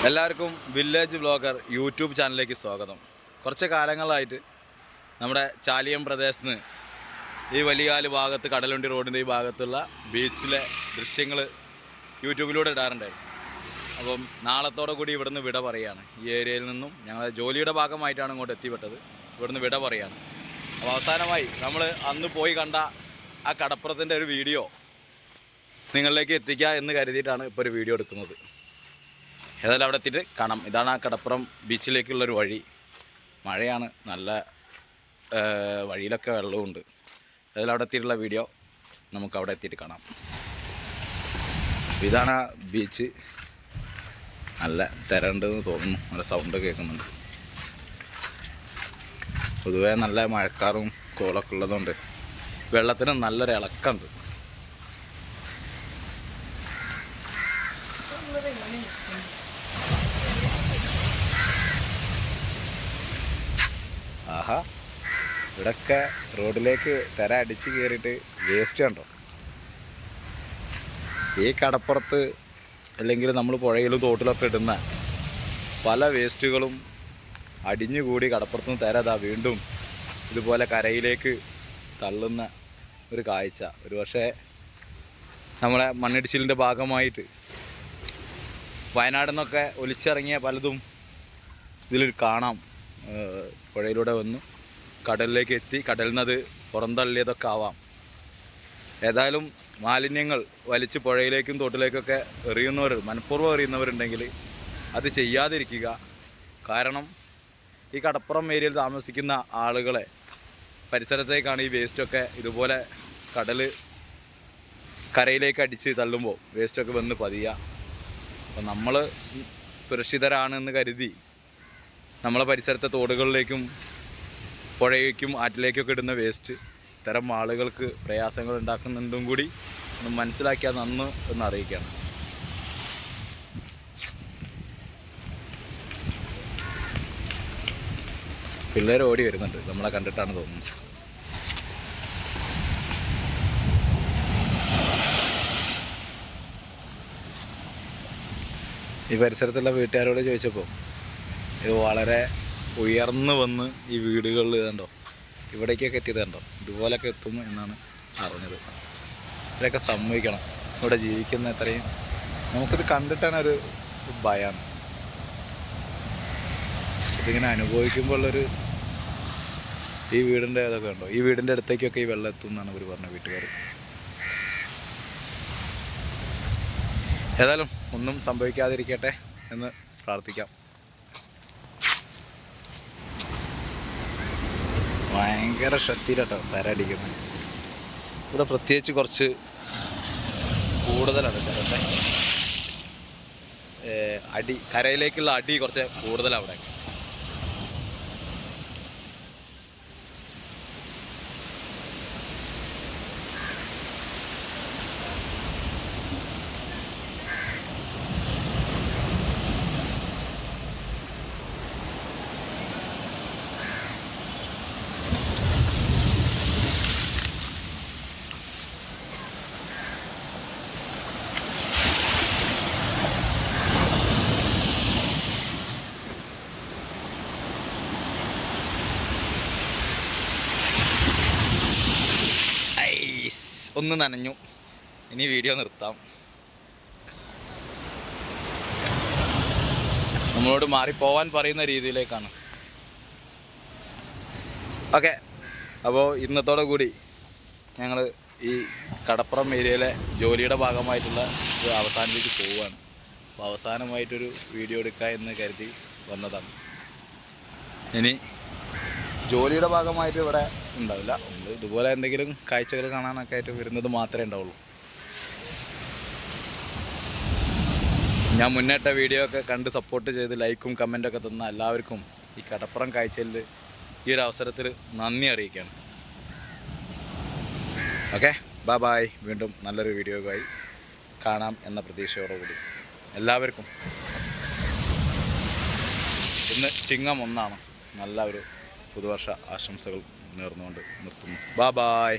എല്ലാവർക്കും village vlogger YouTube ചാനലിലേക്ക് സ്വാഗതം. കുറച്ച് കാലങ്ങളായിട്ട് നമ്മുടെ ചാലിയം പ്രദേശത്ത് നിന്ന് ഈ വലിയാല് ഭാഗത്ത് കടലുണ്ടി റോഡിൻ്റെ ഈ ഭാഗത്തുള്ള ബീച്ചിലെ ദൃശ്യങ്ങൾ യൂട്യൂബിലൂടെ ഇടാറുണ്ടായിരുന്നു. അപ്പം നാളത്തോടെ കൂടി ഇവിടുന്ന് വിട പറയുകയാണ്. ഈ ഏരിയയിൽ നിന്നും ഞങ്ങളുടെ ജോലിയുടെ ഭാഗമായിട്ടാണ് ഇങ്ങോട്ട് എത്തിപ്പെട്ടത്. ഇവിടുന്ന് വിട പറയുകയാണ്. അപ്പോൾ അവസാനമായി നമ്മൾ അന്ന് പോയി കണ്ട ആ കടപ്പുറത്തിൻ്റെ ഒരു വീഡിയോ നിങ്ങളിലേക്ക് എത്തിക്കുക എന്ന് കരുതിയിട്ടാണ് ഇപ്പോൾ ഒരു വീഡിയോ എടുക്കുന്നത്. ഏതായാലും അവിടെ എത്തിയിട്ട് കാണാം. ഇതാണ് ആ കടപ്പുറം ബീച്ചിലേക്കുള്ളൊരു വഴി. മഴയാണ്, നല്ല വഴിയിലൊക്കെ വെള്ളമുണ്ട്. ഏതായാലും അവിടെ എത്തിയിട്ടുള്ള വീഡിയോ നമുക്ക് അവിടെ എത്തിയിട്ട് കാണാം. ഇതാണ് ആ ബീച്ച്. നല്ല തിരണ്ടെന്ന് തോന്നുന്നു, നല്ല സൗണ്ട് കേൾക്കുന്നുണ്ട്. പൊതുവേ നല്ല മഴക്കാറും കോളൊക്കെ ഉള്ളതുകൊണ്ട് വെള്ളത്തിന് നല്ലൊരു ഇളക്കമുണ്ട്. ആഹാ, ഇവിടൊക്കെ റോഡിലേക്ക് തിര അടിച്ച് കയറിയിട്ട് വേസ്റ്റ് കണ്ടോ. ഈ കടപ്പുറത്ത് അല്ലെങ്കിൽ നമ്മൾ പുഴയിലും തോട്ടിലൊക്കെ ഇടുന്ന പല വേസ്റ്റുകളും അടിഞ്ഞുകൂടി കടപ്പുറത്തുനിന്ന് തിര വീണ്ടും ഇതുപോലെ കരയിലേക്ക് തള്ളുന്ന ഒരു കാഴ്ച. ഒരു പക്ഷേ നമ്മളെ മണ്ണിടിച്ചിലിൻ്റെ ഭാഗമായിട്ട് വയനാട്ടിൽ നിന്നൊക്കെ ഒലിച്ചിറങ്ങിയ പലതും ഇതിൽ കാണാം. പുഴയിലൂടെ വന്നു കടലിലേക്ക് എത്തി, കടലിൽ നിന്നത് പുറന്തള്ളിയതൊക്കെ ആവാം. ഏതായാലും മാലിന്യങ്ങൾ വലിച്ച് പുഴയിലേക്കും തോട്ടിലേക്കൊക്കെ മനഃപൂർവ്വം എറിയുന്നവരുണ്ടെങ്കിൽ അത് ചെയ്യാതിരിക്കുക. കാരണം ഈ കടപ്പുറം ഏരിയയിൽ താമസിക്കുന്ന ആളുകളെ പരിസരത്തേക്കാണ് ഈ വേസ്റ്റൊക്കെ ഇതുപോലെ കരയിലേക്ക് അടിച്ച് തള്ളുമ്പോൾ വേസ്റ്റൊക്കെ വന്ന് പതിയുക. അപ്പോൾ നമ്മൾ സുരക്ഷിതരാണെന്ന് കരുതി നമ്മളെ പരിസരത്തെ തോടുകളിലേക്കും പുഴയ്ക്കും ആറ്റിലേക്കൊക്കെ ഇടുന്ന വേസ്റ്റ് ഇത്തരം ആളുകൾക്ക് പ്രയാസങ്ങൾ ഉണ്ടാക്കുന്നുണ്ടും കൂടി ഒന്ന് മനസ്സിലാക്കിയാൽ നന്ന് എന്ന് അറിയിക്കുകയാണ്. പിള്ളേർ ഓടി വരുന്നുണ്ട്, നമ്മളെ കണ്ടിട്ടാണ് തോന്നുന്നത്. ഈ പരിസരത്തുള്ള വീട്ടുകാരോട് ചോദിച്ചപ്പോൾ ഇത് വളരെ ഉയർന്നു വന്ന് ഈ വീടുകളിൽ ഇതുണ്ടോ, ഇവിടേക്കൊക്കെ എത്തിയതുണ്ടോ, ഇതുപോലൊക്കെ എത്തും എന്നാണ് അറിഞ്ഞത്. ഇവരൊക്കെ സമ്മതിക്കണം, ഇവിടെ ജീവിക്കുന്ന അത്രയും നമുക്കിത് കണ്ടിട്ടാണ് ഒരു ഭയമാണ്. ഇതിങ്ങനെ അനുഭവിക്കുമ്പോഴുള്ളൊരു ഈ വീടിൻ്റെ ഇതൊക്കെ ഉണ്ടോ, ഈ വീടിൻ്റെ അടുത്തേക്കൊക്കെ ഈ വെള്ളം എത്തും എന്നാണ് ഇവർ പറഞ്ഞ വീട്ടുകാർ. ഏതായാലും ഒന്നും സംഭവിക്കാതിരിക്കട്ടെ എന്ന് പ്രാർത്ഥിക്കാം. ഭയങ്കര ശക്തിയിലാട്ടോ തരടിക്കുന്നത്. ഇവിടെ പ്രത്യേകിച്ച് കുറച്ച് കൂടുതലാണ് തിരട്ടെ. കരയിലേക്കുള്ള അടി കുറച്ച് കൂടുതലാണ് അവിടെ. ഒന്ന് നനഞ്ഞു, ഇനി വീഡിയോ നിർത്താം. നമ്മളോട് മാറിപ്പോവാൻ പറയുന്ന രീതിയിലേക്കാണ്. ഓക്കെ, അപ്പോൾ ഇന്നത്തോടെ കൂടി ഞങ്ങൾ ഈ കടപ്പുറം ഏരിയയിലെ ജോലിയുടെ ഭാഗമായിട്ടുള്ള ഇത് അവസാനത്തേക്ക് പോവുകയാണ്. അപ്പോൾ അവസാനമായിട്ടൊരു വീഡിയോ എടുക്കുക എന്ന് കരുതി വന്നതാണ്. ഇനി ജോലിയുടെ ഭാഗമായിട്ട് ഇവിടെ ഉണ്ടാവില്ല, ഇതുപോലെ എന്തെങ്കിലും കാഴ്ചകൾ കാണാനൊക്കെ ആയിട്ട് വരുന്നത് മാത്രമേ ഉണ്ടാവുള്ളൂ. ഞാൻ മുന്നേറ്റ വീഡിയോ ഒക്കെ കണ്ട് സപ്പോർട്ട് ചെയ്ത് ലൈക്കും കമൻറ്റൊക്കെ തന്ന എല്ലാവർക്കും ഈ കടപ്പുറം കാഴ്ചയിൽ ഈ ഒരു അവസരത്തിൽ നന്ദി അറിയിക്കുകയാണ്. Okay, bye bye. വീണ്ടും നല്ലൊരു വീഡിയോയുമായി കാണാം എന്ന പ്രതീക്ഷയോടുകൂടി എല്ലാവർക്കും ഇന്ന് ചിങ്ങം 1 നല്ല ഒരു പുതുവർഷ ആശംസകൾ നേർന്നുകൊണ്ട് നിർത്തുന്നു. Bye bye.